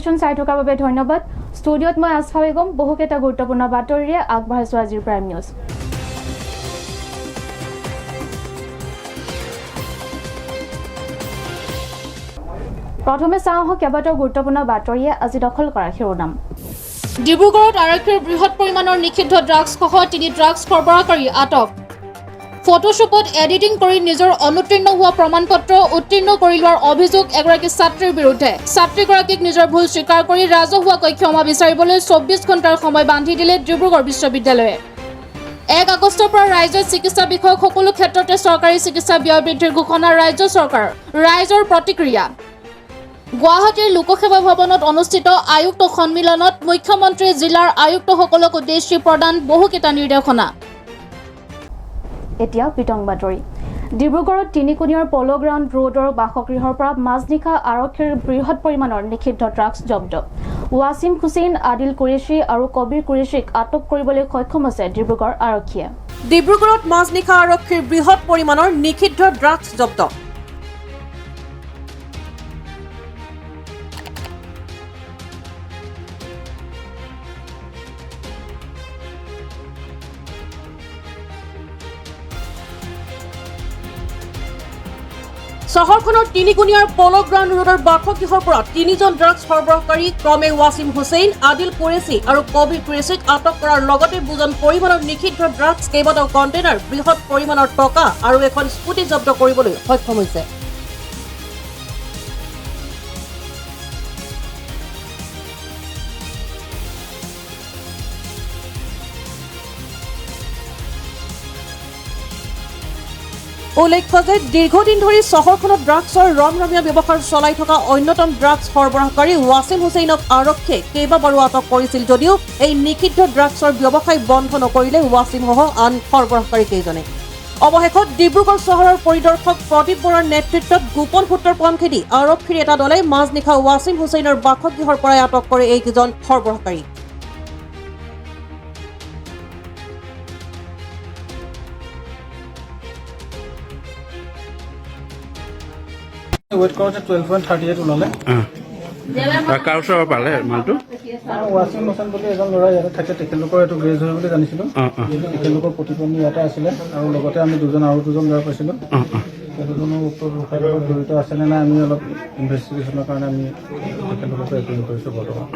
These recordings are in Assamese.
বিশ্লেষণ চাই থকাৰ বাবে ধন্যবাদ। ষ্টুডিঅ'ত মই আসফা বেগম বহুকেইটা গুৰুত্বপূৰ্ণ বাতৰিৰে আগবঢ়াইছোঁ আজিৰ প্ৰাইম নিউজ। প্ৰথমে চাওঁ কেইবাটাও গুৰুত্বপূৰ্ণ বাতৰিয়ে আজি দখল কৰা শিৰোনাম। ডিব্ৰুগড়ত আৰক্ষীৰ বৃহৎ পৰিমাণৰ নিষিদ্ধ ড্ৰাগছসহ 3 ড্ৰাগছ সৰবৰাহকাৰী আটক। ফটোশ্বপত এডিটিং কৰি নিজৰ অনুত্তীৰ্ণ হোৱা প্ৰমাণপত্ৰ উত্তীৰ্ণ কৰি লোৱাৰ অভিযোগ এগৰাকী ছাত্ৰীৰ বিৰুদ্ধে। ছাত্ৰীগৰাকীক নিজৰ ভুল স্বীকাৰ কৰি ৰাজহুৱাকৈ ক্ষমা বিচাৰিবলৈ 24 ঘণ্টাৰ সময় বান্ধি দিলে ডিব্ৰুগড় বিশ্ববিদ্যালয়ে। 1 আগষ্টৰ পৰা ৰাজ্যত চিকিৎসা বিষয়ক সকলো ক্ষেত্ৰতে চৰকাৰী চিকিৎসা ব্যয় বৃদ্ধিৰ ঘোষণা ৰাজ্য চৰকাৰ। ৰাইজৰ প্ৰতিক্ৰিয়া। গুৱাহাটীৰ লোকসেৱা ভৱনত অনুষ্ঠিত আয়ুক্ত সন্মিলনত মুখ্যমন্ত্ৰীয়ে জিলাৰ আয়ুক্তসকলক উদ্দেশ্যি প্ৰদান বহুকেইটা নিৰ্দেশনা। এতিয়া বিতং বাতৰি। ডিব্ৰুগড়ত তিনিকুণীয়াৰ প'ল' গ্ৰাউণ্ড ৰোডৰ বাসগৃহৰ পৰা মাজনিশা আৰক্ষীৰ বৃহৎ পৰিমাণৰ নিষিদ্ধ ড্ৰাগছ জব্দ। ৱাছিম হুছেইন, আদিল কুৰেশ্বি আৰু কবিৰ কুৰেশ্বীক আটক কৰিবলৈ সক্ষম হৈছে ডিব্ৰুগড় আৰক্ষীয়ে। ডিব্ৰুগড়ত মাজনিশা আৰক্ষীৰ বৃহৎ পৰিমাণৰ নিষিদ্ধ ড্ৰাগছ জব্দ। চহৰখনৰ তিনিকুণীয়াৰ প'ল' গ্ৰাউণ্ড ৰোডৰ বাসগৃহৰ পৰা 3জন ড্ৰাগছ সৰবৰাহকাৰী ক্ৰমে ৱাছিম হুছেইন, আদিল কুৰেশ্বি আৰু কবিৰ কুৰেশ্বীক আটক কৰাৰ লগতে বুজন পৰিমাণৰ নিষিদ্ধ ড্ৰাগছ, কেইবাটাও কণ্টেইনাৰ, বৃহৎ পৰিমাণৰ টকা আৰু এখন স্কুটি জব্দ কৰিবলৈ সক্ষম হৈছে। উল্লেখ্য যে দীৰ্ঘদিন ধৰি চহৰখনত ড্ৰাগছৰ ৰমৰমীয়া ব্যৱহাৰ চলাই থকা অন্যতম ড্ৰাগছ সৰবৰাহকাৰী ৱাছিম হুছেইনক আৰক্ষীয়ে কেইবাবাৰো আটক কৰিছিল যদিও এই নিষিদ্ধ ড্ৰাগছৰ ব্যৱসায় বন্ধ নকৰিলে ৱাছিমসহ আন সৰবৰাহকাৰী কেইজনে। অৱশেষত ডিব্ৰুগড় চহৰৰ পৰিদৰ্শক প্ৰদীপ বৰাৰ নেতৃত্বত গোপন সূত্ৰৰ পম খেদি আৰক্ষীৰ এটা দলে মাজনিশা ৱাছিম হুছেইনৰ বাসগৃহৰ পৰাই আটক কৰে এইকেইজন সৰবৰাহকাৰী। ওয়েট কৰোতে 12.38 ওলালে। কাৰ ওচৰৰ পালে মালটো? ৱাছিম হুছেইন বুলি এজন ল'ৰা ইয়াতে থাকে, তেখেতলোকৰ এইটো গ্ৰেজ হয় বুলি জানিছিলোঁ। তেখেতলোকৰ প্ৰতিপন্নী ইয়াতে আছিলে আৰু লগতে আমি আৰু দুজন ল'ৰা পাইছিলোঁ। তেখেতজনৰ ওপৰত জড়িত আছে নে নাই আমি অলপ ইনভেষ্টিগেশ্যনৰ কাৰণে আমি তেখেতলোকক এপ্ৰিল কৰিছোঁ বৰ্তমান।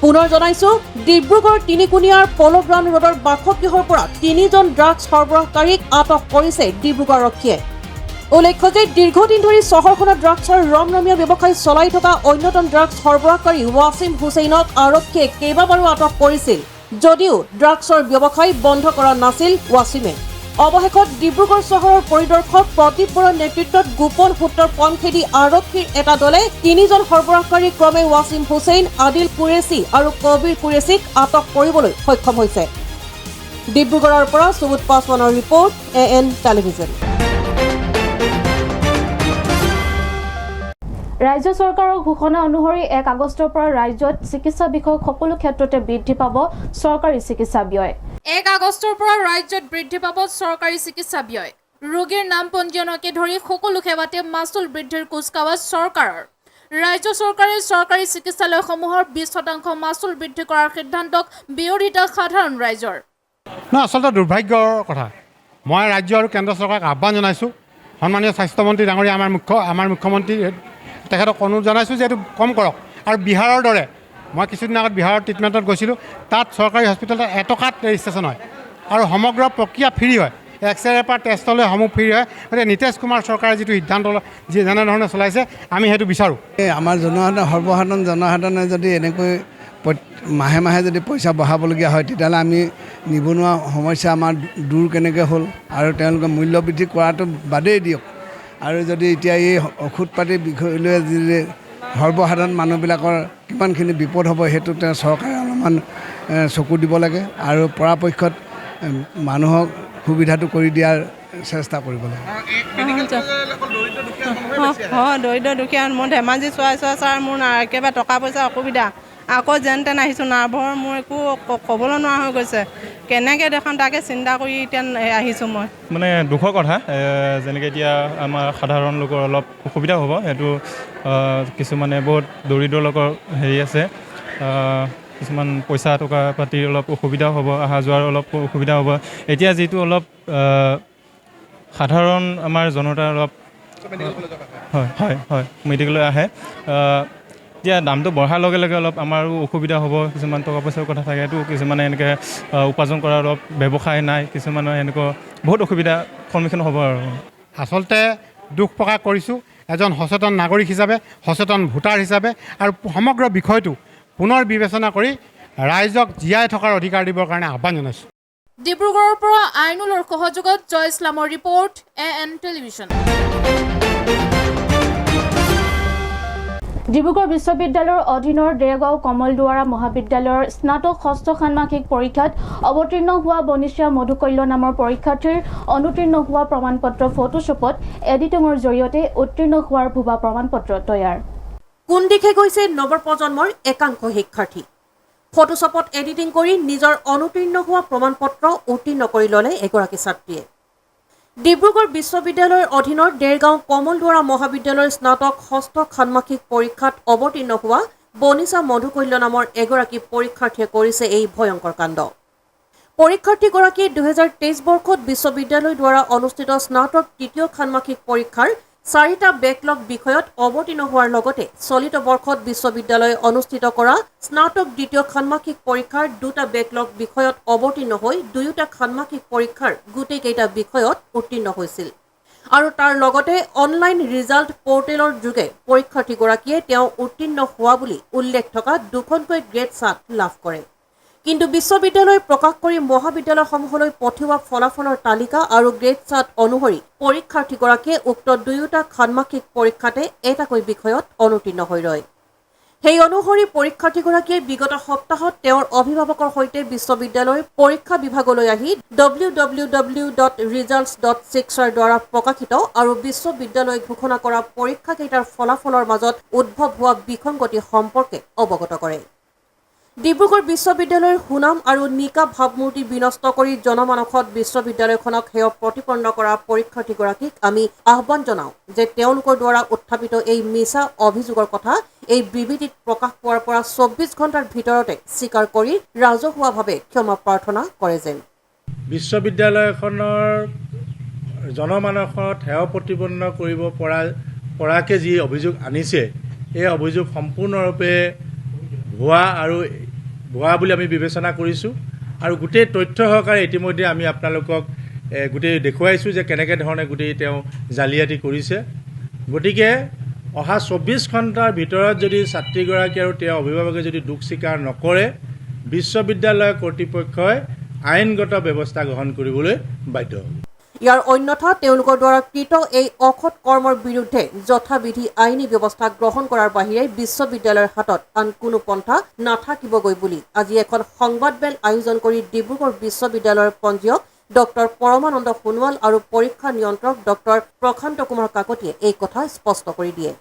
পুনৰ জনাইছো, ডিব্ৰুগড় তিনিকুণীয়াৰ প'ল' গ্ৰাউণ্ড ৰোডৰ বাসগৃহৰ পৰা 3জন ড্ৰাগছ সৰবৰাহকাৰীক আটক কৰিছে ডিব্ৰুগড় আৰক্ষীয়ে। উল্লেখ্য যে দীৰ্ঘদিন ধৰি চহৰখনত ড্ৰাগছৰ ৰমৰমীয়া ব্যৱসায় চলাই থকা অন্যতম ড্ৰাগছ সৰবৰাহকাৰী ৱাছিম হুছেইনক আৰক্ষীয়ে কেইবাবাৰো আটক কৰিছিল যদিও ড্ৰাগছৰ ব্যৱসায় বন্ধ কৰা নাছিল ৱাছিমে। অৱশেষত ডিব্ৰুগড় চহৰৰ পৰিদৰ্শক প্ৰদীপ বৰাৰ নেতৃত্বত গোপন সূত্ৰৰ পম খেদি আৰক্ষীৰ এটা দলে 3জন সৰবৰাহকাৰী ক্ৰমে ৱাছিম হুছেইন, আদিল কুৰেশ্বি আৰু কবিৰ কুৰেশ্বীক আটক কৰিবলৈ সক্ষম হৈছে। ডিব্ৰুগড়ৰ পৰা সুবোধ পাছৱানৰ ৰিপৰ্ট, AN টেলিভিজন। ৰাজ্য চৰকাৰৰ ঘোষণা অনুসৰি 1 আগষ্টৰ পৰা ৰাজ্যত চিকিৎসা বিষয়ক সকলো ক্ষেত্ৰতে বৃদ্ধি পাব চৰকাৰী চিকিৎসা ব্যয়। 1 আগষ্টৰ পৰা ৰাজ্যত বৃদ্ধি পাব চৰকাৰী চিকিৎসা ব্যয়। ৰোগীৰ নাম পঞ্জীয়নকে ধৰি সকলো সেৱাতে মাচুল বৃদ্ধিৰ কুচকাৱাজ চৰকাৰৰ। ৰাজ্য চৰকাৰে চৰকাৰী চিকিৎসালয়সমূহৰ 20% মাচুল বৃদ্ধি কৰাৰ সিদ্ধান্তক বিৰোধিতা সাধাৰণ ৰাইজৰ। আচলতে দুৰ্ভাগ্যৰ কথা। মই ৰাজ্য আৰু কেন্দ্ৰ চৰকাৰক আহ্বান জনাইছোঁ। সন্মানীয় স্বাস্থ্যমন্ত্ৰী ডাঙৰীয়া আমাৰ মুখ্যমন্ত্ৰী তেখেতক অনুৰোধ জনাইছোঁ যে এইটো কম কৰক। আৰু বিহাৰৰ দৰে, মই কিছুদিন আগত বিহাৰৰ ট্ৰিটমেণ্টত গৈছিলোঁ, তাত চৰকাৰী হস্পিটেলত এটকাত ৰেজিষ্ট্ৰেশ্যন হয় আৰু সমগ্ৰ প্ৰক্ৰিয়া ফ্ৰী হয়। এক্সৰেৰ পৰা টেষ্টলৈ সমূহ ফ্ৰী হয়। গতিকে নীতিশ কুমাৰ চৰকাৰে যিটো সিদ্ধান্ত যেনেধৰণে চলাইছে আমি সেইটো বিচাৰোঁ। আমাৰ জনসাধাৰণে যদি এনেকৈ মাহে মাহে যদি পইচা বঢ়াবলগীয়া হয় তেতিয়াহ'লে আমি নিবনুৱা সমস্যা আমাৰ দূৰ কেনেকৈ হ'ল আৰু তেওঁলোকে মূল্য বৃদ্ধি কৰাটো বাদেই দিয়ক। আৰু যদি এতিয়া এই ঔষধ পাতিৰ বিষয় লৈ যদি সৰ্বসাধাৰণ মানুহবিলাকৰ কিমানখিনি বিপদ হ'ব সেইটো চৰকাৰে অলপমান চকু দিব লাগে আৰু পৰাপক্ষত মানুহক সুবিধাটো কৰি দিয়াৰ চেষ্টা কৰিব লাগে। দৰিদ্ৰ দুখীয়া মোৰ ধেমাজি চোৱাই ছাৰ মোৰ একেবাৰে টকা পইচা অসুবিধা আকৌ যেন তেন আহিছোঁ নাৰ্ভৰ মোৰ একো ক'বলৈ নোৱাৰা হৈ গৈছে কেনেকৈ দেখাম তাকে চিন্তা কৰি এতিয়া আহিছোঁ মই মানে দুখৰ কথা যেনেকৈ এতিয়া আমাৰ সাধাৰণ লোকৰ অলপ অসুবিধা হ'ব সেইটো কিছুমানে বহুত দৰিদ্ৰ লোকৰ হেৰি আছে কিছুমান পইচা টকা পাতি অলপ অসুবিধাও হ'ব অহা যোৱাৰ অলপ অসুবিধা হ'ব এতিয়া যিটো অলপ সাধাৰণ আমাৰ জনতাৰ অলপ হয় মেডিকেললৈ আহে এতিয়া দামটো বঢ়াৰ লগে লগে অলপ আমাৰো অসুবিধা হ'ব কিছুমান টকা পইচাৰ কথা থাকেতো কিছুমানে এনেকৈ উপাৰ্জন কৰাৰ অলপ ব্যৱসায় নাই কিছুমানৰ এনেকুৱা বহুত অসুবিধাৰ সন্মুখীন হ'ব আৰু আচলতে দুখ প্ৰকাশ কৰিছোঁ এজন সচেতন নাগৰিক হিচাপে সচেতন ভোটাৰ হিচাপে আৰু সমগ্ৰ বিষয়টো পুনৰ বিবেচনা কৰি ৰাইজক জীয়াই থকাৰ অধিকাৰ দিবৰ কাৰণে আহ্বান জনাইছোঁ ডিব্ৰুগড়ৰ পৰা আইনুলৰ সহযোগত জয় ইছলামৰ ৰিপৰ্ট AN টেলিভিছন ডিব্ৰুগড় বিশ্ববিদ্যালয়ৰ অধীনৰ দেৰগাঁও কমলদুৱাৰা মহাবিদ্যালয়ৰ স্নাতক ষষ্ঠ ষান্মাসিক পৰীক্ষাত অৱতীৰ্ণ হোৱা বনিশা মধুকল্য নামৰ পৰীক্ষাৰ্থীৰ অনুতীৰ্ণ হোৱা প্ৰমাণপত্ৰ ফটোশ্বপত এডিটিঙৰ জৰিয়তে উত্তীৰ্ণ হোৱাৰ ভুৱা প্ৰমাণপত্ৰ তৈয়াৰ কোন দিশে গৈছে নৱপ্ৰজন্মৰ একাংশ শিক্ষাৰ্থী ফটোশ্বপত এডিটিং কৰি নিজৰ অনুতীৰ্ণ হোৱা প্ৰমাণপত্ৰ উত্তীৰ্ণ কৰি ল'লে এগৰাকী ছাত্ৰীয়ে ডিব্ৰুগড় বিশ্ববিদ্যালয়ৰ অধীনৰ দেৰগাঁও কমলদুৱাৰা মহাবিদ্যালয়ৰ স্নাতক ষষ্ঠ ষান্মাসিক পৰীক্ষাত অৱতীৰ্ণ হোৱা বনিশা মধুকল্য নামৰ এগৰাকী পৰীক্ষাৰ্থীয়ে কৰিছে এই ভয়ংকৰ কাণ্ড পৰীক্ষাৰ্থীগৰাকীয়ে 2023 বৰ্ষত বিশ্ববিদ্যালয় দ্বাৰা অনুষ্ঠিত স্নাতক তৃতীয় ষান্মাসিক পৰীক্ষাৰ 4টা বেকলগ বিষয়ত অৱতীৰ্ণ হোৱাৰ লগতে চলিত বৰ্ষত বিশ্ববিদ্যালয়ে অনুষ্ঠিত কৰা স্নাতক দ্বিতীয় ষান্মাসিক পৰীক্ষাৰ 2টা বেকলগ বিষয়ত অৱতীৰ্ণ হৈ 2টা ষান্মাসিক পৰীক্ষাৰ গোটেইকেইটা বিষয়ত উত্তীৰ্ণ হৈছিল আৰু তাৰ লগতে অনলাইন ৰিজাল্ট পৰ্টেলৰ যোগে পৰীক্ষাৰ্থীগৰাকীয়ে তেওঁ উত্তীৰ্ণ হোৱা বুলি উল্লেখ থকা দুখনকৈ গ্ৰেড চাৰ্ট লাভ কৰে কিন্তু বিশ্ববিদ্যালয়ে প্ৰকাশ কৰি মহাবিদ্যালয়সমূহলৈ পঠিওৱা ফলাফলৰ তালিকা আৰু গ্ৰেড চাৰ্ট অনুসৰি পৰীক্ষাৰ্থীগৰাকীয়ে উক্ত 2টা ষান্মাসিক পৰীক্ষাতে এটাকৈ বিষয়ত অনুতীৰ্ণ হৈ ৰয় সেই অনুসৰি পৰীক্ষাৰ্থীগৰাকীয়ে বিগত সপ্তাহত তেওঁৰ অভিভাৱকৰ সৈতে বিশ্ববিদ্যালয়ৰ পৰীক্ষা বিভাগলৈ আহি www.results.6 দ্বাৰা প্ৰকাশিত আৰু বিশ্ববিদ্যালয় ঘোষণা কৰা পৰীক্ষাকেইটাৰ ফলাফলৰ মাজত উদ্ভৱ হোৱা বিসংগতি সম্পৰ্কে অৱগত কৰে ডিব্ৰুগড় বিশ্ববিদ্যালয়ৰ সুনাম আৰু নিকা ভাৱমূৰ্তি বিনষ্ট কৰি জনমানসত বিশ্ববিদ্যালয়খনক হেয় প্ৰতিপন্ন কৰা পৰীক্ষাৰ্থীগৰাকীক আমি আহ্বান জনাওঁ যে তেওঁলোকৰ দ্বাৰা উত্থাপিত এই মিছা অভিযোগৰ কথা এই বিবৃতিত প্ৰকাশ পোৱাৰ পৰা 24 ঘণ্টাৰ ভিতৰতে স্বীকাৰ কৰি ৰাজহুৱাভাৱে ক্ষমা প্ৰাৰ্থনা কৰে যেন বিশ্ববিদ্যালয়খনৰ জনমানসত হেয় প্ৰতিপন্ন কৰিব পৰাকৈ যি অভিযোগ আনিছে এই অভিযোগ সম্পূৰ্ণৰূপে ভুৱা বুলি আমি বিবেচনা কৰিছোঁ আৰু গোটেই তথ্য সহকাৰে ইতিমধ্যে আমি আপোনালোকক গোটেই দেখুৱাইছোঁ যে কেনেকৈ ধৰণে গোটেই তেওঁ জালিয়াতি কৰিছে গতিকে অহা 24 ঘণ্টাৰ ভিতৰত যদি ছাত্ৰীগৰাকী আৰু তেওঁৰ অভিভাৱকে যদি দুখ স্বীকাৰ নকৰে বিশ্ববিদ্যালয় কৰ্তৃপক্ষই আইনগত ব্যৱস্থা গ্ৰহণ কৰিবলৈ বাধ্য হ'ব ইয়াৰ অন্যথা তেওঁলোকৰ দ্বাৰা কৃত এই অসৎ কৰ্মৰ বিৰুদ্ধে যথাবিধি আইনী ব্যৱস্থা গ্ৰহণ কৰাৰ বাহিৰে বিশ্ববিদ্যালয়ৰ হাতত আন কোনো পন্থা নাথাকিবগৈ বুলি আজি এখন সংবাদমেল আয়োজন কৰি ডিব্ৰুগড় বিশ্ববিদ্যালয়ৰ পঞ্জীয়ক ডক্টৰ পৰমানন্দ সোণোৱাল আৰু পৰীক্ষা নিয়ন্ত্ৰক ডক্টৰ প্ৰশান্ত কুমাৰ কাকতিয়ে এই কথা স্পষ্ট কৰি দিয়ে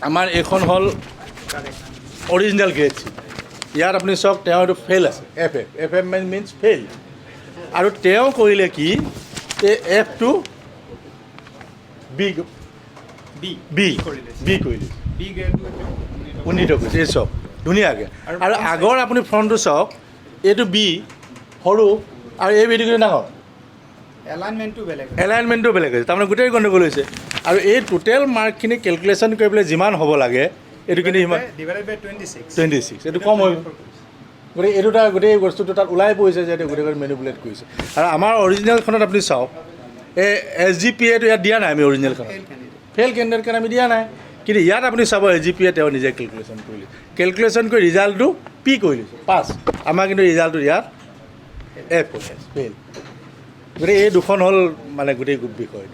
আমাৰ এইখন হ'ল অৰিজিনেল গ্ৰেড ইয়াত আপুনি চাওক তেওঁ এইটো ফেইল আছে এফ মিনছ ফেইল আৰু তেওঁ কৰিলে কি F2 B কৰিলে উন্নীত কৰিছে এই চাওক ধুনীয়াকৈ আৰু আগৰ আপুনি ফ্ৰণ্টটো চাওক এইটো বি সৰু আৰু এই বিটো ডাঙৰ এলাইনমেণ্টটো বেলেগ হৈছে তাৰমানে গোটেই গণ্ডগোল হৈছে আৰু এই টোটেল মাৰ্কখিনি কেলকুলেশ্যন কৰি পেলাই যিমান হ'ব লাগে এইটো কিন্তু সিমান 26 এইটো কম হৈ গতিকে এইটো তাৰ গোটেই বস্তুটো তাত ওলাই পৰিছে যে গোটেই মেনিপুলেট কৰিছে আৰু আমাৰ অৰিজিনেলখনত আপুনি চাওক এই SGPAটো ইয়াত দিয়া নাই আমি অৰিজিনেলখনত ফেইল কেণ্ডিডেট কাৰণে আমি দিয়া নাই কিন্তু ইয়াত আপুনি চাব SGPA তেওঁ নিজে কেলকুলেশ্যন কৰি ৰিজাল্টটো পি কৰি লৈছে পাছ আমাৰ কিন্তু ৰিজাল্টটো ইয়াত F ফেইল গতিকে এই দুখন হ'ল মানে গোটেই বিষয়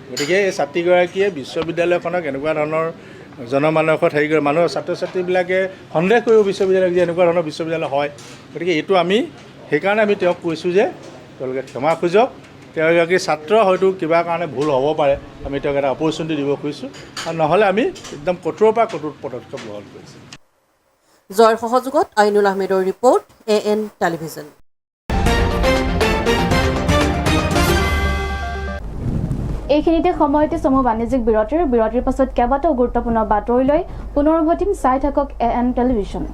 গতিকে এই ছাত্ৰীগৰাকীয়ে বিশ্ববিদ্যালয়খনক এনেকুৱা ধৰণৰ জনমানসত হেৰি কৰে মানুহৰ ছাত্ৰ ছাত্ৰীবিলাকে সন্দেহ কৰিব বিশ্ববিদ্যালয় যে এনেকুৱা ধৰণৰ বিশ্ববিদ্যালয় হয় গতিকে এইটো আমি সেইকাৰণে আমি তেওঁক কৈছোঁ যে তেওঁলোকে ক্ষমা খোজক তেওঁ এগৰাকী ছাত্ৰ হয়তো কিবা কাৰণে ভুল হ'ব পাৰে আমি তেওঁক এটা অপৰচুনিটি দিব খুজিছোঁ আৰু নহ'লে আমি একদম কঠোৰৰ পৰা কঠোৰ পদক্ষেপ গ্ৰহণ কৰিছোঁ জয়ৰ সহযোগত আইনুল আহমেদৰ ৰিপৰ্ট AN টেলিভিজন। এইখিনিতে সময়তে চমু বাণিজ্যিক বিৰতিৰ পাছত কেইবাটাও গুৰুত্বপূৰ্ণ বাতৰি লৈ পুনৰ উভতিম। চাই থাকক AN টেলিভিজন।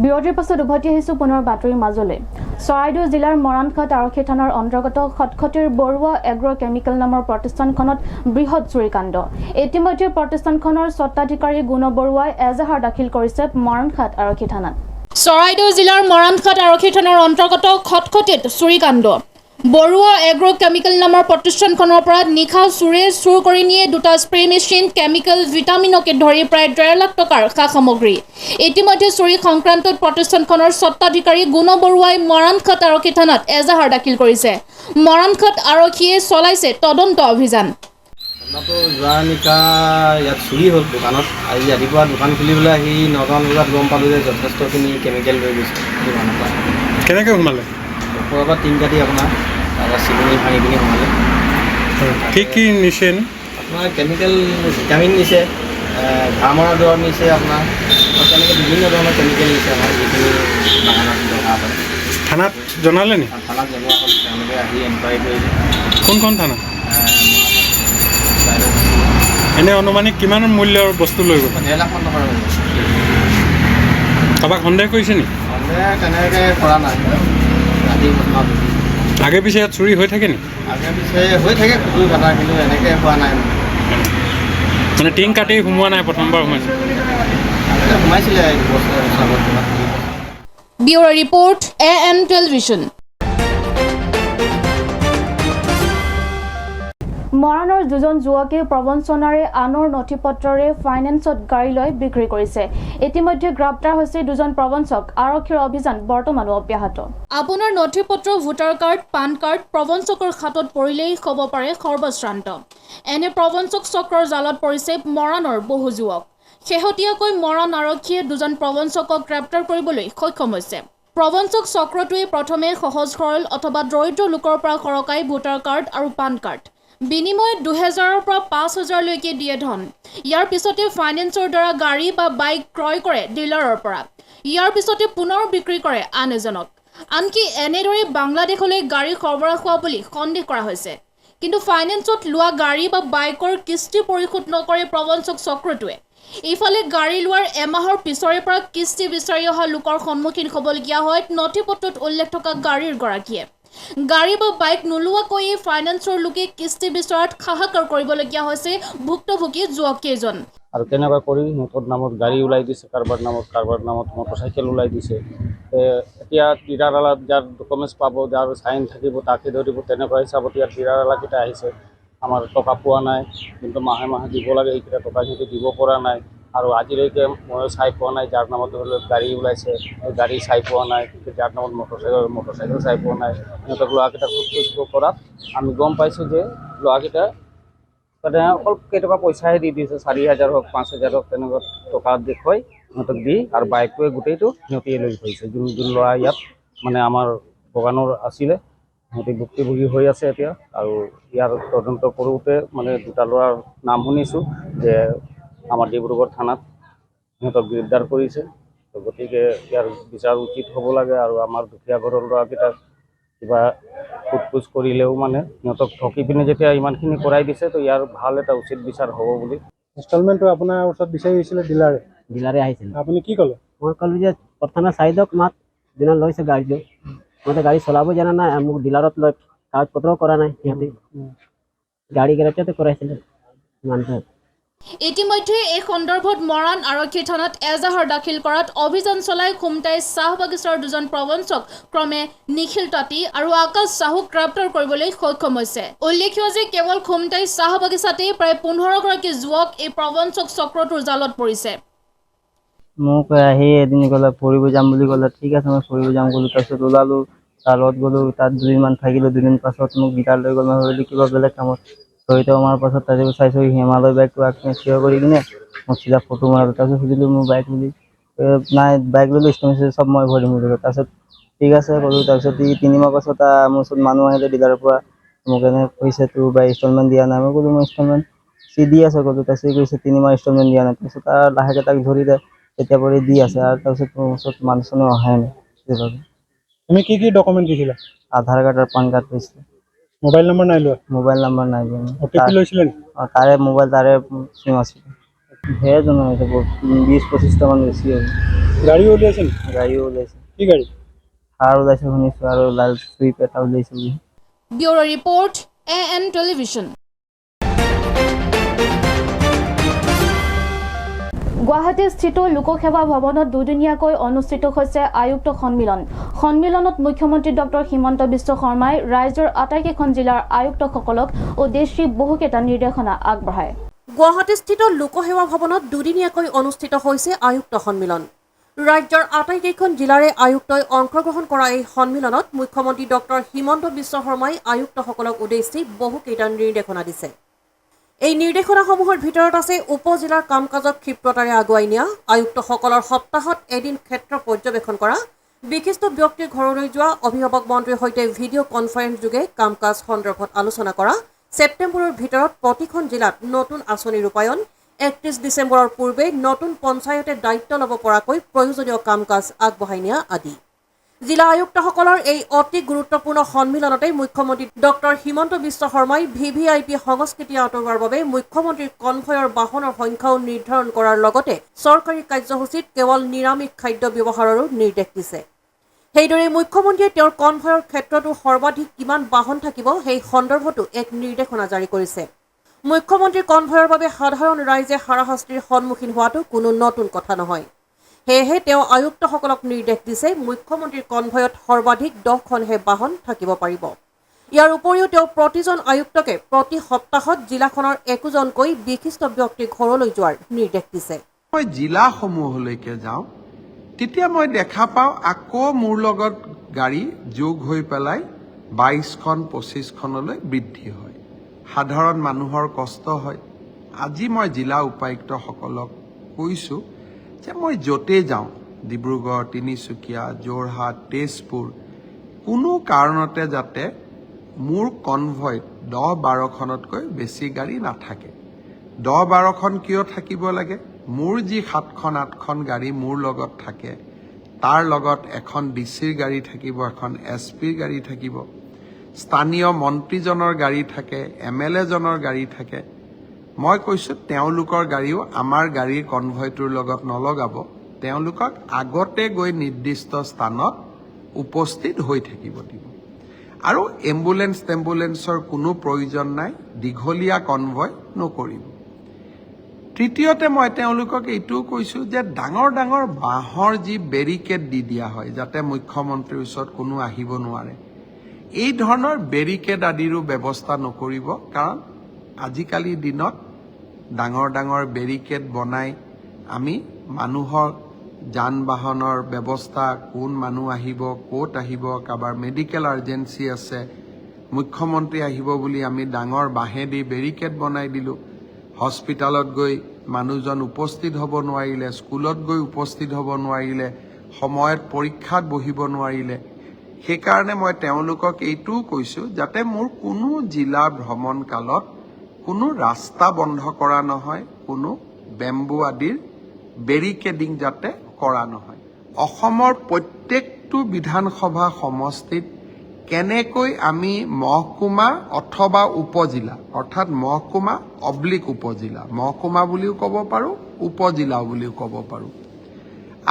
বিৰতিৰ পাছত উভতি আহিছোঁ পুনৰ বাতৰিৰ মাজলৈ। চৰাইদেউ জিলাৰ মৰাণঘাট আৰক্ষী থানাৰ অন্তৰ্গত খটখটিৰ বৰুৱা এগ্ৰ কেমিকেল নামৰ প্ৰতিষ্ঠানখনত বৃহৎ চুৰিকাণ্ড। ইতিমধ্যে প্ৰতিষ্ঠানখনৰ স্বত্বাধিকাৰী গুণ বৰুৱাই এজাহাৰ দাখিল কৰিছে মৰাণঘাট আৰক্ষী থানাত। চৰাইদেউ জিলাৰ মৰাণঘাট আৰক্ষী থানাৰ অন্তৰ্গত খটখটিত চুৰিকাণ্ড। বৰুৱা এগ্ৰ কেমিকেল নামৰ প্ৰতিষ্ঠানখনৰ পৰা নিশা চোৰে চুৰ কৰি নিয়ে 2টা স্প্ৰে মেচিন, কেমিকেল, ভিটামিনকে ধৰি প্ৰায় 1.5 লাখ টকাৰ সা সামগ্ৰী। ইতিমধ্যে চুৰি সংক্ৰান্তত প্ৰতিষ্ঠানখনৰ স্বত্বাধিকাৰী গুণ বৰুৱাই মৰাণঘাট আৰক্ষী থানাত এজাহাৰ দাখিল কৰিছে। মৰাণঘাট আৰক্ষীয়ে চলাইছে তদন্ত অভিযান। যোৱা নিশা ইয়াত চুৰি হ'ল দোকানত। আজি ৰাতিপুৱা দোকান খুলিবলৈ আহি 9মান বজাত গম পালোঁ যে যথেষ্টখিনি কেমিকেল লৈ গৈছে দোকানৰ পৰা। কেনেকৈ সোমালে? ওপৰৰ পৰা টিন কাটি আপোনাৰ তাৰপৰা চিলনি ভাঙি পিনি সোমালে। কি নিছে? আপোনাৰ কেমিকেল, ভিটামিন নিছে, ঘাঁ মৰা দৰৱ নিছে আপোনাৰ, তেনেকৈ বিভিন্ন ধৰণৰ কেমিকেল নিছে আমাৰ যিখিনি বাগানত দৰকাৰ হয়। থানাত জনালে নি? থানাত জনোৱা হ'ল, তেওঁলোকে আহি এনকুৱাৰী কৰিলে। কোনখন থানা? এনে অনুমানিক কিমান মূল্যৰ বস্তু লৈ গ'ল? 1.5 লাখ টকাৰ হৈ গৈছে। কাৰোবাক সন্দেহ কৰিছে নি? সন্দেহ তেনেকৈ কৰা নাই। ৰাতি ঘটনা আগে পিছে ইয়াত চুৰি হৈ থাকে নি? আগে পিছে হৈ থাকে কুকুৰ কটা, কিন্তু এনেকৈ হোৱা নাই। মানে টিং কাটি সোমোৱা নাই? প্ৰথমবাৰ সোমাইছে? সোমাইছিলে 2 বছৰ আগত। Bureau report AN television. মৰাণৰ 2জন যুৱকে প্ৰবঞ্চনাৰে আনৰ নথি পত্ৰৰে ফাইনেন্সত গাড়ী লৈ বিক্ৰী কৰিছে। ইতিমধ্যে গ্ৰেপ্তাৰ হৈছে 2জন প্ৰবঞ্চক। আৰক্ষীৰ অভিযান বৰ্তমানো অব্যাহত। আপোনাৰ নথি পত্ৰ, ভোটাৰ কাৰ্ড, পান কাৰ্ড প্ৰবঞ্চকৰ হাতত পৰিলেই হ'ব পাৰে সৰ্বশ্ৰান্ত। এনে প্ৰবঞ্চক চক্ৰৰ জালত পৰিছে মৰাণৰ বহু যুৱক। শেহতীয়াকৈ মৰাণ আৰক্ষীয়ে 2জন প্ৰবঞ্চকক গ্ৰেপ্তাৰ কৰিবলৈ সক্ষম হৈছে। প্ৰবঞ্চক চক্ৰটোৱে প্ৰথমে সহজ সৰল অথবা দৰিদ্ৰ লোকৰ পৰা সৰকাই ভোটাৰ কাৰ্ড আৰু পান কাৰ্ড। বিনিময়ত 2000ৰ পৰা 5000 লৈকে দিয়ে ধন। ইয়াৰ পিছতে ফাইনেন্সৰ দ্বাৰা গাড়ী বা বাইক ক্ৰয় কৰে ডিলাৰৰ পৰা। ইয়াৰ পিছতে পুনৰ বিক্ৰী কৰে আন এজনক। আনকি এনেদৰে বাংলাদেশলৈ গাড়ী সৰবৰাহ হোৱা বুলি সন্দেহ কৰা হৈছে। কিন্তু ফাইনেন্সত লোৱা গাড়ী বা বাইকৰ কিস্তি পৰিশোধ নকৰে প্ৰবঞ্চক চক্ৰটোৱে। ইফালে গাড়ী লোৱাৰ এমাহৰ পিছৰে পৰা কিস্তি বিচাৰি অহা লোকৰ সন্মুখীন হ'বলগীয়া হয় নথি পত্ৰত উল্লেখ থকা গাড়ীৰ গৰাকীয়ে। গাড়ী বা বাইক নোলোৱাকৈয়ে ফাইনেন্সৰ লোকে কিস্তি বিচৰাত হাহাকাৰ কৰিবলগীয়া হৈছে ভুক্তভোগী যুৱককেইজন। আৰু তেনেকুৱা কৰি সিহঁতৰ নামত গাড়ী ওলাই দিছে, কাৰোবাৰ নামত মটৰচাইকেল ওলাই দিছে। এতিয়া ডিলাৰৱালাত যাৰ ডকুমেণ্টছ পাব, যাৰ চাইন থাকিব, তাকে ধৰিব। তেনেকুৱা হিচাপত ইয়াত ডিলাৰৱালাকেইটা আহিছে। আমাৰ টকা পোৱা নাই, কিন্তু মাহে মাহে দিব লাগে, সেইকেইটা টকা সিহঁতে দিব পৰা নাই। আৰু আজিলৈকে মই চাই পোৱা নাই, যাৰ নামত ধৰি লওক গাড়ী ওলাইছে গাড়ী চাই পোৱা নাই, যাৰ নামত মটৰচাইকেল চাই পোৱা নাই। সিহঁতক ল'ৰাকেইটা সোধ কৰাত আমি গম পাইছোঁ যে ল'ৰাকেইটা অকল কেইটকা পইচাহে দি দিছে, 4000 হওক 5000 হওক তেনেকুৱা টকা দেখুৱাই সিহঁতক দি, আৰু বাইকটোৱে গোটেইটো সিহঁতে লৈ গৈছে। যোন ল'ৰা ইয়াত মানে আমাৰ বাগানৰ আছিলে, সিহঁতে ভুক্তভোগী হৈ আছে এতিয়া। আৰু ইয়াৰ তদন্ত কৰোঁতে মানে 2টা ল'ৰাৰ নাম শুনিছোঁ যে আমাৰ ডিব্ৰুগড় থানাত সিহঁতক গ্ৰেপ্তাৰ কৰিছে। গতিকে ইয়াৰ বিচাৰ উচিত হ'ব লাগে। আৰু আমাৰ দুখীয়া ঘৰৰ ল'ৰাকেইটাক কিবা সোধ-পোছ কৰিলেও মানে সিহঁতক ঠকি পিনে যেতিয়া ইমানখিনি কৰাই দিছে, তো ইয়াৰ ভাল এটা উচিত বিচাৰ হ'ব বুলি। ইনষ্টলমেণ্টটো আপোনাৰ ওচৰত বিচাৰি আহিছিলে ডিলাৰে আহিছিল। আপুনি কি ক'লে? মই ক'লোঁ যে প্ৰথমে চাই দিয়ক, মাত দিনা লৈছে গাড়ীটো, মইতো গাড়ী চলাব জানা নাই, মোক ডিলাৰত লৈ কাগজ পত্ৰও কৰা নাই। সিহঁতে গাড়ী গেৰেজতে কৰাইছিলে ইমানটো। ইতিমধ্যে এই সন্দৰ্ভত মৰাণ আৰক্ষী থানাত এজাহাৰ দাখিল কৰাত অভিযান চলাই খুমটাই চাহ বাগিচাৰ দুজন প্ৰবঞ্চক ক্ৰমে নিখিল তাঁতী আৰু আকাশ চাহুক গ্ৰেপ্তাৰ কৰিবলৈ সক্ষম হৈছে। উল্লেখ্য যে কেৱল খুমটাই চাহ বাগিচাতেই প্ৰায় 15গৰাকী যুৱক এই প্ৰবঞ্চক চক্ৰটোৰ জালত পৰিছে। মোক আহি এদিন ক'লে ফুৰিব যাম বুলি ক'লে, ঠিক আছে মই ফুৰিব যাম ক'লোঁ। তাৰপিছত ওলালোঁ, তাৰ লগত গ'লোঁ, তাত দুদিনমান থাকিলোঁ। দুদিন পাছত মোক গিটাৰ লৈ গ'ল। মই ভাবিলোঁ কিবা বেলেগ কামত জড়িত হোৱাৰ পাছত তাতে চাইছোঁ হিমালয় বাইকটো আগপিনে থিয় কৰি কিনে মোক চিধা ফটো মাৰিলোঁ। তাৰপিছত সুধিলোঁ মোৰ বাইক বুলি, নাই বাইক ল'লোঁ, ষ্টেচন চব মই ভৰিম বুলি ক'লোঁ। তাৰপিছত ঠিক আছে ক'লোঁ। তাৰপিছত 3 মাহ পাছত মোৰ ওচৰত মানুহ আহিলে ডিলাৰৰ পৰা, মোক এনে কৈছে তোৰ বাইক ইনষ্টলমেণ্ট দিয়া নাই। মই ক'লোঁ মই ইনষ্টলমেণ্ট দি আছে ক'লোঁ। তাৰপিছত কৈছে 3 মাহ ইনষ্টলমেণ্ট দিয়া নাই। তাৰপিছত লাহেকৈ তাক ধৰিলে, তেতিয়া পৰি দি আছে। আৰু তাৰপিছত মোৰ ওচৰত মানুহ চানুহ অহাই নাই। তুমি কি ডকুমেণ্ট দিছিলা? আধাৰ কাৰ্ড আৰু পান কাৰ্ড লৈছিলোঁ। মোবাইল নম্বৰ নাই লোৱা? মোবাইল নাম্বাৰ নাই লোৱা। OTP লৈছিলে নেকি? তাৰে মোবাইল তাৰে চিম আছিল। সেয়ে জনা হৈছে 20-25টামান বেছি হ'ল। গাড়ীও উলিয়াইছে নেকি? গাড়ীও ওলাইছে। কি গাড়ী? থাৰ ওলাইছে শুনিছোঁ, আৰু লাল চুইপ এটা ওলাইছে বুলি। Bureau report AN television. গুৱাহাটীস্থিত লোকসেৱা ভৱনত দুদিনীয়াকৈ অনুষ্ঠিত হৈছে আয়ুক্ত সন্মিলন। সন্মিলনত মুখ্যমন্ত্ৰী ডক্টৰ হিমন্ত বিশ্ব শৰ্মাই ৰাজ্যৰ আটাইকেইখন জিলাৰ আয়ুক্তসকলক উদ্দেশ্যি বহুকেইটা নিৰ্দেশনা আগবঢ়ায়। গুৱাহাটীস্থিত লোকসেৱা ভৱনত দুদিনীয়াকৈ অনুষ্ঠিত হৈছে আয়ুক্ত সন্মিলন। ৰাজ্যৰ আটাইকেইখন জিলাৰে আয়ুক্তই অংশগ্ৰহণ কৰা এই সন্মিলনত মুখ্যমন্ত্ৰী ডক্টৰ হিমন্ত বিশ্ব শৰ্মাই আয়ুক্তসকলক উদ্দেশ্যি বহুকেইটা নিৰ্দেশনা দিছে। এই নিৰ্দেশনাসমূহৰ ভিতৰত আছে উপ-জিলাৰ কাম কাজক ক্ষিপ্ৰতাৰে আগুৱাই নিয়া, আয়ুক্তসকলৰ সপ্তাহত এদিন ক্ষেত্ৰ পৰ্যবেক্ষণ কৰা, বিশিষ্ট ব্যক্তিৰ ঘৰলৈ যোৱা, অভিভাৱক মন্ত্ৰীৰ সৈতে ভিডিঅ' কনফাৰেন্স যোগে কাম কাজ সন্দৰ্ভত আলোচনা কৰা, ছেপ্টেম্বৰৰ ভিতৰত প্ৰতিখন জিলাত নতুন আঁচনি ৰূপায়ণ, 31 ডিচেম্বৰৰ পূৰ্বে নতুন পঞ্চায়তে দায়িত্ব ল'ব পৰাকৈ প্ৰয়োজনীয় কাম কাজ আগবঢ়াই নিয়া আদি। জিলা আয়ুক্তসকলৰ এই অতি গুৰুত্বপূৰ্ণ সন্মিলনতে মুখ্যমন্ত্ৰী ডক্টৰ হিমন্ত বিশ্ব শৰ্মাই VVIP সংস্কৃতি আঁতৰোৱাৰ বাবে মুখ্যমন্ত্ৰীৰ কনভয়ৰ বাহনৰ সংখ্যাও নিৰ্ধাৰণ কৰাৰ লগতে চৰকাৰী কাৰ্যসূচীত কেৱল নিৰামিষ খাদ্য ব্যৱহাৰৰো নিৰ্দেশ দিছে। সেইদৰে মুখ্যমন্ত্ৰীয়ে তেওঁৰ কনভয়ৰ ক্ষেত্ৰতো সৰ্বাধিক কিমান বাহন থাকিব সেই সন্দৰ্ভতো এক নিৰ্দেশনা জাৰি কৰিছে। মুখ্যমন্ত্ৰীৰ কনভয়ৰ বাবে সাধাৰণ ৰাইজে হাৰাশাস্তিৰ সন্মুখীন হোৱাটো কোনো নতুন কথা নহয়। সেয়েহে তেওঁ আয়ুক্তসকলক নিৰ্দেশ দিছে মুখ্যমন্ত্ৰীৰ কনভয়ত সৰ্বাধিক 10খনহে বাহন থাকিব পাৰিব। ইয়াৰ উপৰিও তেওঁ প্ৰতিজন আয়ুক্তকে প্ৰতি সপ্তাহত জিলাখনৰ একোজনকৈ বিশিষ্ট ব্যক্তিৰ ঘৰলৈ যোৱাৰ নিৰ্দেশ দিছে। মই জিলাসমূহলৈকে যাওঁ, তেতিয়া মই দেখা পাওঁ আকৌ মোৰ লগত গাড়ী যোগ হৈ পেলাই 22খন 25খনলৈ বৃদ্ধি হয়। সাধাৰণ মানুহৰ কষ্ট হয়। আজি মই জিলা উপায়ুক্তসকলক কৈছোঁ যে মই য'তেই যাওঁ, ডিব্ৰুগড়, তিনিচুকীয়া, যোৰহাট, তেজপুৰ, কোনো কাৰণতে যাতে মোৰ কনভয়ত 10-12খনতকৈ বেছি গাড়ী নাথাকে। 10-12খন কিয় থাকিব লাগে? মোৰ যি 7খন-8খন গাড়ী মোৰ লগত থাকে, তাৰ লগত এখন ডিচিৰ গাড়ী থাকিব, এখন SPৰ গাড়ী থাকিব, স্থানীয় মন্ত্ৰীজনৰ গাড়ী থাকে, MLA জনৰ গাড়ী থাকে। মই কৈছোঁ তেওঁলোকৰ গাড়ীও আমাৰ গাড়ীৰ কনভয়টোৰ লগত নলগাব, তেওঁলোকক আগতে গৈ নিৰ্দিষ্ট স্থানত উপস্থিত হৈ থাকিব দিব। আৰু এম্বুলেন্সৰ কোনো প্ৰয়োজন নাই, দীঘলীয়া কনভয় নকৰিব। তৃতীয়তে মই তেওঁলোকক এইটোও কৈছোঁ যে ডাঙৰ ডাঙৰ বাঁহৰ যি বেৰিকেড দি দিয়া হয় যাতে মুখ্যমন্ত্ৰীৰ ওচৰত কোনো আহিব নোৱাৰে, এই ধৰণৰ বেৰিকেড আদিৰো ব্যৱস্থা নকৰিব। কাৰণ আজিকালি দিনত ডাঙৰ ডাঙৰ বেৰিকেড বনাই আমি মানুহৰ যান বাহনৰ ব্যৱস্থা, কোন মানুহ আহিব, ক'ত আহিব, কাৰোবাৰ মেডিকেল আৰ্জেঞ্চি আছে, মুখ্যমন্ত্ৰী আহিব বুলি আমি ডাঙৰ বাঁহেদি বেৰিকেড বনাই দিলোঁ। হস্পিটালত গৈ মানুহজন উপস্থিত হ'ব নোৱাৰিলে, স্কুলত গৈ উপস্থিত হ'ব নোৱাৰিলে, সময়ত পৰীক্ষাত বহিব নোৱাৰিলে। সেইকাৰণে মই তেওঁলোকক এইটোও কৈছোঁ যাতে মোৰ কোনো জিলা ভ্ৰমণ কালত কোনো ৰাস্তা বন্ধ কৰা নহয়, কোনো বেম্বু আদিৰ বেৰিকেডিং যাতে কৰা নহয়। অসমৰ প্ৰত্যেকটো বিধানসভা সমষ্টিত কেনেকৈ আমি মহকুমা অথবা উপজিলা, অৰ্থাৎ মহকুমা / উপজিলা, মহকুমা বুলিও ক'ব পাৰোঁ, উপজিলা বুলিও ক'ব পাৰোঁ,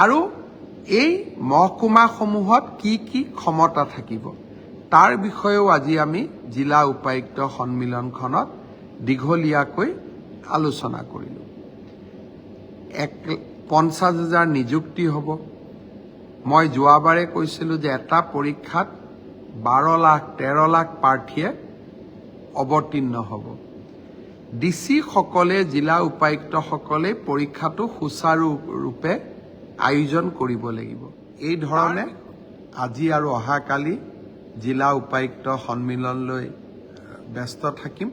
আৰু এই মহকুমাসমূহত কি কি ক্ষমতা থাকিব তাৰ বিষয়েও আজি আমি জিলা উপায়ুক্ত সন্মিলনখনত দীঘলীয়াকৈ আলোচনা কৰিলোঁ। 50,000 নিযুক্তি হ'ব। মই যোৱাবাৰে কৈছিলোঁ যে এটা পৰীক্ষাত 12 লাখ 13 লাখ প্ৰাৰ্থীয়ে অৱতীৰ্ণ হ'ব। ডিচিসকলে জিলা উপায়ুক্তসকলে পৰীক্ষাটো সুচাৰুৰূপে আয়োজন কৰিব লাগিব। এই ধৰণে আজি আৰু অহাকালি জিলা উপায়ুক্ত সন্মিলনলৈ ব্যস্ত থাকিম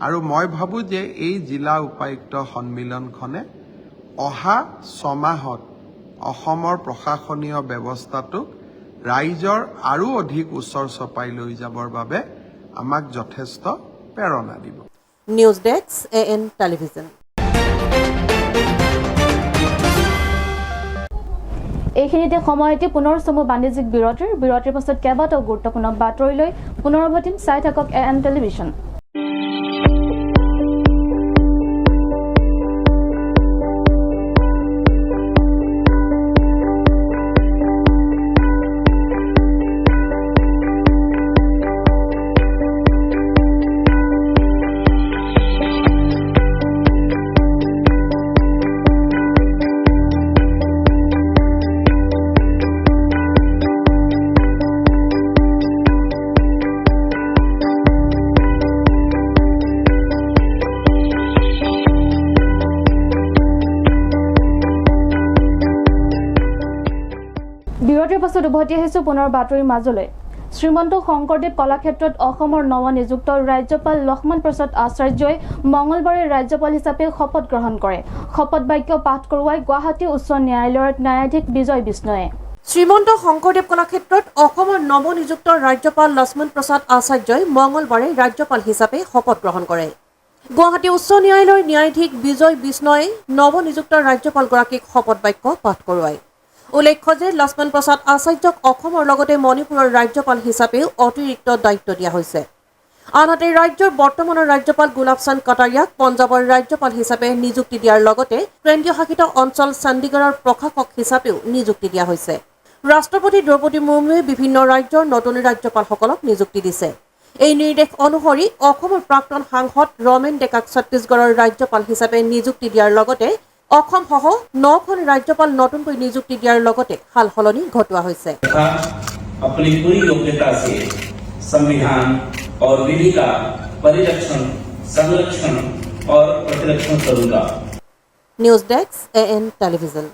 আৰু মই ভাবোঁ যে এই জিলা উপায়ুক্ত সন্মিলনখনে অহা 6 মাহত অসমৰ প্ৰশাসনীয় ব্যৱস্থাটোক ৰাইজৰ আৰু অধিক ওচৰ চপাই লৈ যাবৰ বাবে আমাক যথেষ্ট প্ৰেৰণা দিব। News desk AN television. এইখিনিতে সময়তে পুনৰ চমু বাণিজ্যিক বিৰতিৰ পাছত কেইবাটাও গুৰুত্বপূৰ্ণ বাতৰিলৈ পুনৰ উভতিম। চাই থাকক AN টেলিভিজন। বিৰতিৰ পাছত উভতি আহিছোঁ পুনৰ বাতৰিৰ মাজলৈ। শ্ৰীমন্ত শংকৰদেৱ কলাক্ষেত্ৰত অসমৰ নৱনিযুক্ত ৰাজ্যপাল লক্ষ্মণ প্ৰসাদ আচাৰ্যই মঙলবাৰে ৰাজ্যপাল হিচাপে শপত গ্ৰহণ কৰে। শপত বাক্য পাঠ কৰোৱাই গুৱাহাটী উচ্চ ন্যায়ালয়ৰ ন্যায়াধীশ বিজয় বিষ্ণয়ে। শ্ৰীমন্ত শংকৰদেৱ কলাক্ষেত্ৰত অসমৰ নৱনিযুক্ত ৰাজ্যপাল লক্ষ্মণ প্ৰসাদ আচাৰ্যই মঙলবাৰে ৰাজ্যপাল হিচাপে শপত গ্ৰহণ কৰে। গুৱাহাটী উচ্চ ন্যায়ালয়ৰ ন্যায়াধীশ বিজয় বিষ্ণয়ে নৱনিযুক্ত ৰাজ্যপালগৰাকীক শপত বাক্য পাঠ কৰোৱায়। উল্লেখ্য যে লক্ষ্মণ প্ৰসাদ আচাৰ্যক অসমৰ লগতে মণিপুৰৰ ৰাজ্যপাল হিচাপেও অতিৰিক্ত দায়িত্ব দিয়া হৈছে। আনহাতে ৰাজ্যৰ বৰ্তমানৰ ৰাজ্যপাল গোলাব চান্দ কাটাৰিয়াক পঞ্জাৱৰ ৰাজ্যপাল হিচাপে নিযুক্তি দিয়াৰ লগতে কেন্দ্ৰীয় শাসিত অঞ্চল চণ্ডীগড়ৰ প্ৰশাসক হিচাপেও নিযুক্তি দিয়া হৈছে। ৰাষ্ট্ৰপতি দ্ৰৌপদী মুৰ্মুৱে বিভিন্ন ৰাজ্যৰ নতুন ৰাজ্যপালসকলক নিযুক্তি দিছে। এই নিৰ্দেশ অনুসৰি অসমৰ প্ৰাক্তন সাংসদ ৰমেন ডেকাক ছত্তীশগড়ৰ ৰাজ্যপাল হিচাপে নিযুক্তি দিয়াৰ লগতে অসমসহ 9খন ৰাজ্যপাল নতুনকৈ নিযুক্তি দিয়াৰ লগতে সাল সলনি ঘটোৱা হৈছে। अपनी पूरी योग्यता से संविधान और विधि का परिरक्षण, संरक्षण और प्रतिरक्षण करूंगा। News desk AN television.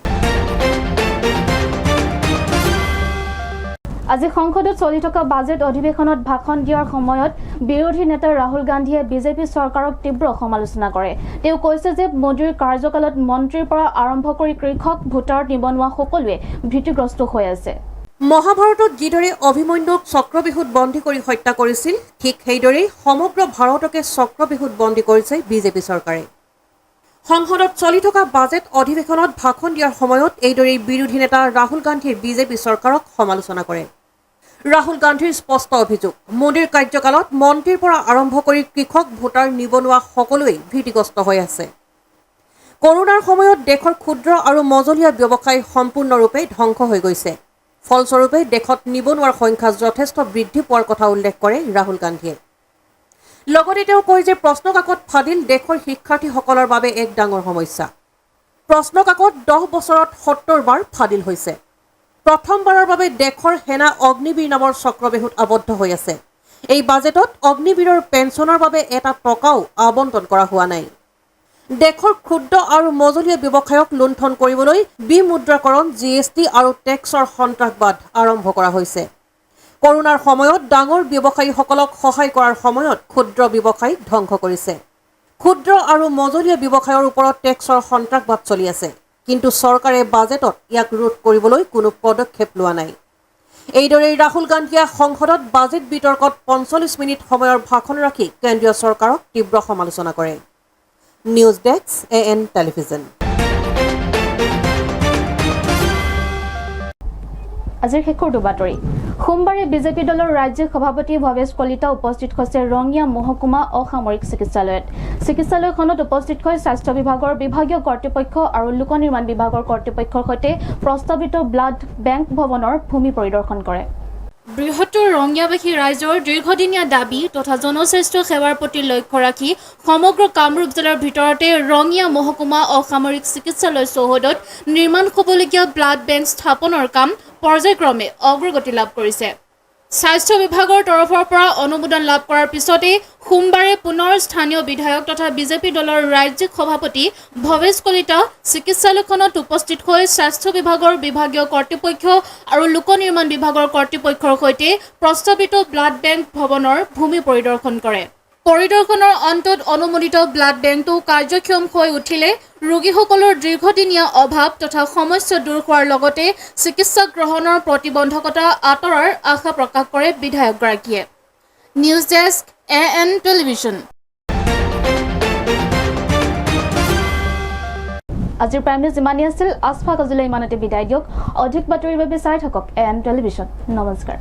আজি সংসদত চলি থকা বাজেট অধিৱেশনত ভাষণ দিয়াৰ সময়ত বিৰোধী নেতা ৰাহুল গান্ধীয়ে বিজেপি চৰকাৰক তীব্ৰ সমালোচনা কৰে। তেওঁ কৈছে যে মোদীৰ কাৰ্যকালত মন্ত্ৰীৰ পৰা আৰম্ভ কৰি কৃষক, ভোটাৰ, নিবনুৱা সকলোৱে ভীতিগ্ৰস্ত হৈ আছে। মহাভাৰতত যিদৰে অভিমন্যুক চক্ৰবিহুত বন্দী কৰি হত্যা কৰিছিল, ঠিক সেইদৰেই সমগ্ৰ ভাৰতকে চক্ৰবিহুত বন্দী কৰিছে বিজেপি চৰকাৰে। সংসদত চলি থকা বাজেট অধিৱেশনত ভাষণ দিয়াৰ সময়ত এইদৰেই বিৰোধী নেতা ৰাহুল গান্ধীৰ বিজেপি চৰকাৰক সমালোচনা কৰে। ৰাহুল গান্ধীৰ স্পষ্ট অভিযোগ, মোদীৰ কাৰ্যকালত মন্ত্ৰীৰ পৰা আৰম্ভ কৰি কৃষক, ভোটাৰ, নিবনুৱা সকলোৱেই ভীতিগ্ৰস্ত হৈ আছে। কৰোনাৰ সময়ত দেশৰ ক্ষুদ্ৰ আৰু মজলীয়া ব্যৱসায় সম্পূৰ্ণৰূপে ধ্বংস হৈ গৈছে। ফলস্বৰূপে দেশত নিবনুৱাৰ সংখ্যা যথেষ্ট বৃদ্ধি পোৱাৰ কথা উল্লেখ কৰে ৰাহুল গান্ধীয়ে। লগতে তেওঁ কয় যে প্ৰশ্নকাকত ফাদিল দেশৰ শিক্ষাৰ্থীসকলৰ বাবে এক ডাঙৰ সমস্যা। প্ৰশ্নকাকত 10 বছৰত 70 বাৰ ফাদিল হৈছে। প্ৰথমবাৰৰ বাবে দেশৰ সেনা অগ্নিবীৰ নামৰ চক্ৰবেহুত আবদ্ধ হৈ আছে। এই বাজেটত অগ্নিবীৰৰ পেঞ্চনৰ বাবে এটা টকাও আবণ্টন কৰা হোৱা নাই। দেশৰ ক্ষুদ্ৰ আৰু মজলীয়া ব্যৱসায়ক লুণ্ঠন কৰিবলৈ বিমুদ্ৰাকৰণ, GST আৰু টেক্সৰ সন্ত্ৰাসবাদ আৰম্ভ কৰা হৈছে। কৰোনাৰ সময়ত ডাঙৰ ব্যৱসায়ীসকলক সহায় কৰাৰ সময়ত ক্ষুদ্ৰ ব্যৱসায়ীক ধ্বংস কৰিছে। ক্ষুদ্ৰ আৰু মজলীয়া ব্যৱসায়ৰ ওপৰত টেক্সৰ সন্ত্ৰাসবাদ চলি আছে, কিন্তু চৰকাৰে বাজেটত ইয়াক ৰোধ কৰিবলৈ কোনো পদক্ষেপ লোৱা নাই। এইদৰে ৰাহুল গান্ধীয়ে সংসদত বাজেট বিতৰ্কত 45 মিনিট সময়ৰ ভাষণ ৰাখি কেন্দ্ৰীয় চৰকাৰক তীব্ৰ সমালোচনা কৰে। News desk AN television. আজিৰ শেষৰটো বাতৰি। সোমবাৰে বিজেপি দলৰ ৰাজ্যিক সভাপতি ভৱেশ কলিতা উপস্থিত হৈছে ৰঙিয়া মহকুমা অসামৰিক চিকিৎসালয়ত। চিকিৎসালয়খনত উপস্থিত হৈ স্বাস্থ্য বিভাগৰ বিভাগীয় কৰ্তৃপক্ষ আৰু লোক নিৰ্মাণ বিভাগৰ কৰ্তৃপক্ষৰ সৈতে প্ৰস্তাৱিত ব্লাড বেংক ভৱনৰ ভূমি পৰিদৰ্শন কৰে। বৃহত্তৰ ৰঙিয়াবাসী ৰাইজৰ দীৰ্ঘদিনীয়া দাবী তথা জনস্বাস্থ্য সেৱাৰ প্ৰতি লক্ষ্য ৰাখি সমগ্ৰ কামৰূপ জিলাৰ ভিতৰতে ৰঙিয়া মহকুমা অসামৰিক চিকিৎসালয় চৌহদত নিৰ্মাণ হ'বলগীয়া ব্লাড বেংক স্থাপনৰ কাম পৰ্যায়ক্ৰমে অগ্ৰগতি লাভ কৰিছে। স্বাস্থ্য বিভাগৰ তৰফৰ পৰা অনুমোদন লাভ কৰাৰ পিছতে সোমবাৰে পুনৰ স্থানীয় বিধায়ক তথা বিজেপি দলৰ ৰাজ্যিক সভাপতি ভৱেশ কলিতা চিকিৎসালয়খনত উপস্থিত হৈ স্বাস্থ্য বিভাগৰ বিভাগীয় কৰ্তৃপক্ষ আৰু লোক নিৰ্মাণ বিভাগৰ কৰ্তৃপক্ষৰ সৈতে প্ৰস্তাৱিত ব্লাড বেংক ভৱনৰ ভূমি পৰিদৰ্শন কৰে। পৰিদৰ্শনৰ অন্তত অনুমোদিত ব্লাড বেংকটো কাৰ্যক্ষম হৈ উঠিলে ৰোগীসকলৰ দীৰ্ঘদিনীয়া অভাৱ তথা সমস্যা দূৰ হোৱাৰ লগতে চিকিৎসা গ্ৰহণৰ প্ৰতিবন্ধকতা আঁতৰাৰ আশা প্ৰকাশ কৰে বিধায়কগৰাকীয়ে। News desk AN television. আজিৰ প্ৰাইম নিউজ ইমানেই আছিল। আজফাক আজিলৈ ইমানতে বিদায় দিয়ক। অধিক বাতৰিৰ বাবে চাই থাকক AN টেলিভিছন। নমস্কাৰ।